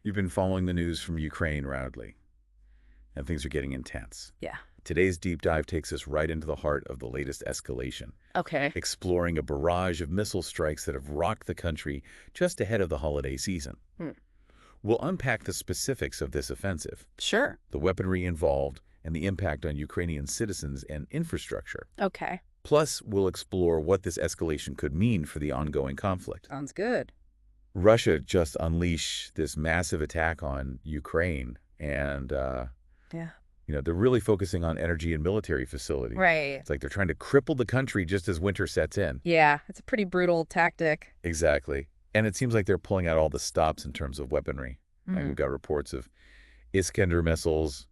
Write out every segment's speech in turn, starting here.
You've been following the news from Ukraine roundly, and things are getting intense. Yeah. Today's deep dive takes us right into the heart of the latest escalation, Okay. exploring a barrage of missile strikes that have rocked the country just ahead of the holiday season. Hmm. We'll unpack the specifics of this offensive, Sure. the weaponry involved, and the impact on Ukrainian citizens and infrastructure. Okay. Plus, we'll explore what this escalation could mean for the ongoing conflict. Sounds good. Russia just unleashed this massive attack on Ukraine, and Yeah. they're really focusing on energy and military facilities. Right. It's like they're trying to cripple the country just as winter sets in. Yeah. It's a pretty brutal tactic. Exactly. And it seems like they're pulling out all the stops in terms of weaponry. Like, Mm. we've got reports of Iskander missiles,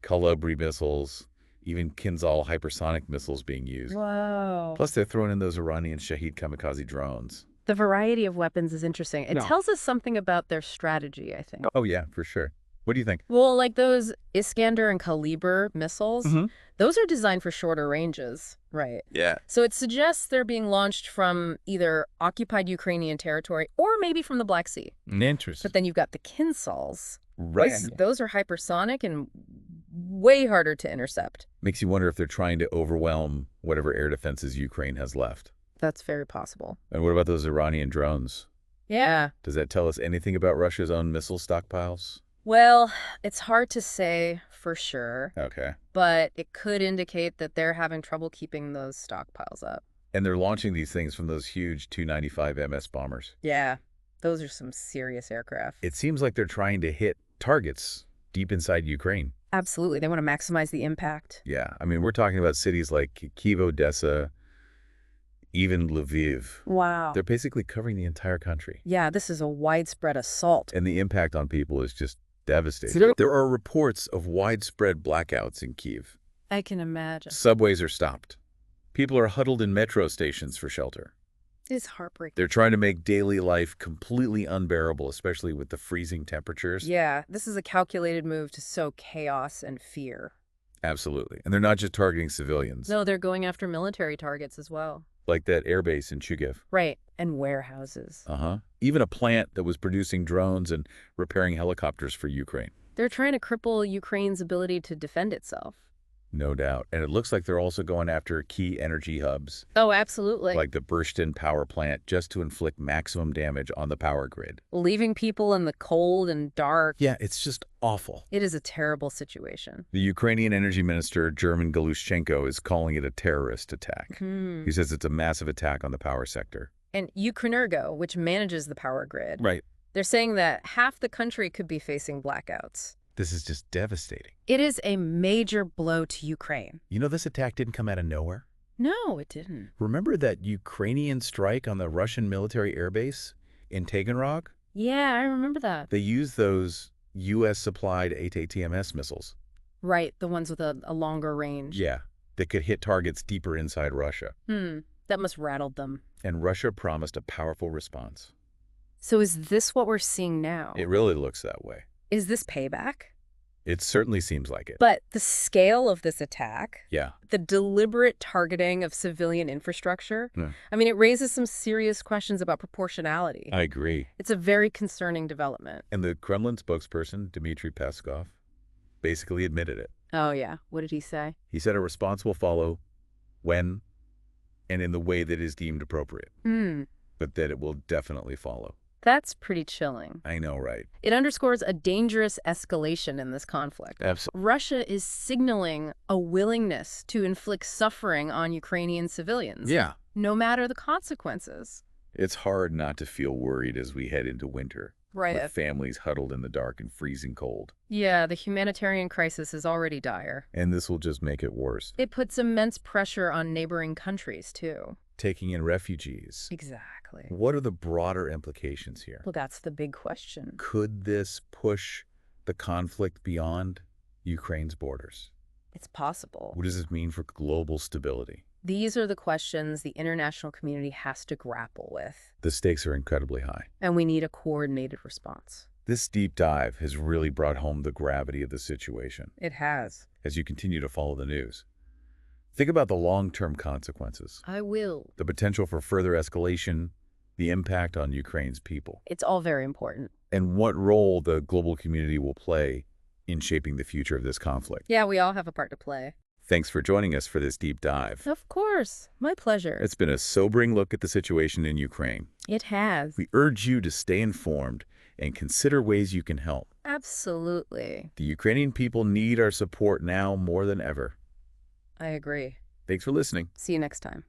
Kalibri missiles, even Kinzhal hypersonic missiles being used. Whoa. Plus, they're throwing in those Iranian Shahed kamikaze drones. The variety of weapons is interesting. It No. tells us something about their strategy, I think. Oh, yeah, for sure. What do you think? Well, like those Iskander and Kalibr missiles, those are designed for shorter ranges. Right. Yeah. So it suggests they're being launched from either occupied Ukrainian territory or maybe from the Black Sea. Interesting. But then you've got the Kinzhals. Right. Those are hypersonic and way harder to intercept. Makes you wonder if they're trying to overwhelm whatever air defenses Ukraine has left. That's very possible. And what about those Iranian drones? Yeah. Does that tell us anything about Russia's own missile stockpiles? Well, it's hard to say for sure, Okay. but it could indicate that they're having trouble keeping those stockpiles up. And they're launching these things from those huge 295 MS bombers. Yeah. Those are some serious aircraft. It seems like they're trying to hit targets deep inside Ukraine. Absolutely. They want to maximize the impact. Yeah. I mean, we're talking about cities like Kyiv, Odessa, even Lviv. Wow. They're basically covering the entire country. Yeah, this is a widespread assault. And the impact on people is just devastating. So There are reports of widespread blackouts in Kyiv. I can imagine. Subways are stopped. People are huddled in metro stations for shelter. It's heartbreaking. They're trying to make daily life completely unbearable, especially with the freezing temperatures. Yeah, this is a calculated move to sow chaos and fear. Absolutely. And they're not just targeting civilians, No, they're going after military targets as well. like that airbase in Kyiv. Right, and warehouses. Even a plant that was producing drones and repairing helicopters for Ukraine. They're trying to cripple Ukraine's ability to defend itself. No doubt. And it looks like they're also going after key energy hubs, Oh, absolutely. like the Burstin power plant, just to inflict maximum damage on the power grid. Leaving people in the cold and dark. Yeah, it's just awful. It is a terrible situation. The Ukrainian energy minister, German Galushchenko, is calling it a terrorist attack. He says it's a massive attack on the power sector. And Ukrenergo, which manages the power grid, Right. they're saying that half the country could be facing blackouts. This is just devastating. It is a major blow to Ukraine. You know, this attack didn't come out of nowhere. No, it didn't. Remember that Ukrainian strike on the Russian military airbase in Taganrog? Yeah, I remember that. They used those U.S.-supplied ATATMS missiles. Right, the ones with a longer range. Yeah, that could hit targets deeper inside Russia. That must rattled them. And Russia promised a powerful response. So is this what we're seeing now? It really looks that way. Is this payback? It certainly seems like it. But the scale of this attack, Yeah. the deliberate targeting of civilian infrastructure, Yeah. I mean, it raises some serious questions about proportionality. I agree. It's a very concerning development. And the Kremlin spokesperson, Dmitry Peskov, basically admitted it. Oh, yeah. What did he say? He said a response will follow when and in the way that is deemed appropriate, but that it will definitely follow. That's pretty chilling. I know, right? It underscores a dangerous escalation in this conflict. Absolutely. Russia is signaling a willingness to inflict suffering on Ukrainian civilians. Yeah. No matter the consequences. It's hard not to feel worried as we head into winter, Right. with families huddled in the dark and freezing cold. Yeah, the humanitarian crisis is already dire. And this will just make it worse. It puts immense pressure on neighboring countries, too. Taking in refugees. Exactly. What are the broader implications here? Well, that's the big question. Could this push the conflict beyond Ukraine's borders? It's possible. What does this mean for global stability? These are the questions the international community has to grapple with. The stakes are incredibly high. And we need a coordinated response. This deep dive has really brought home the gravity of the situation It has. as you continue to follow the news. Think about the long-term consequences, I will. the potential for further escalation, the impact on Ukraine's people. It's all very important. and what role the global community will play in shaping the future of this conflict. Yeah, we all have a part to play. Thanks for joining us for this deep dive. Of course. My pleasure. It's been a sobering look at the situation in Ukraine. It has. We urge you to stay informed and consider ways you can help. Absolutely. The Ukrainian people need our support now more than ever. I agree. Thanks for listening. See you next time.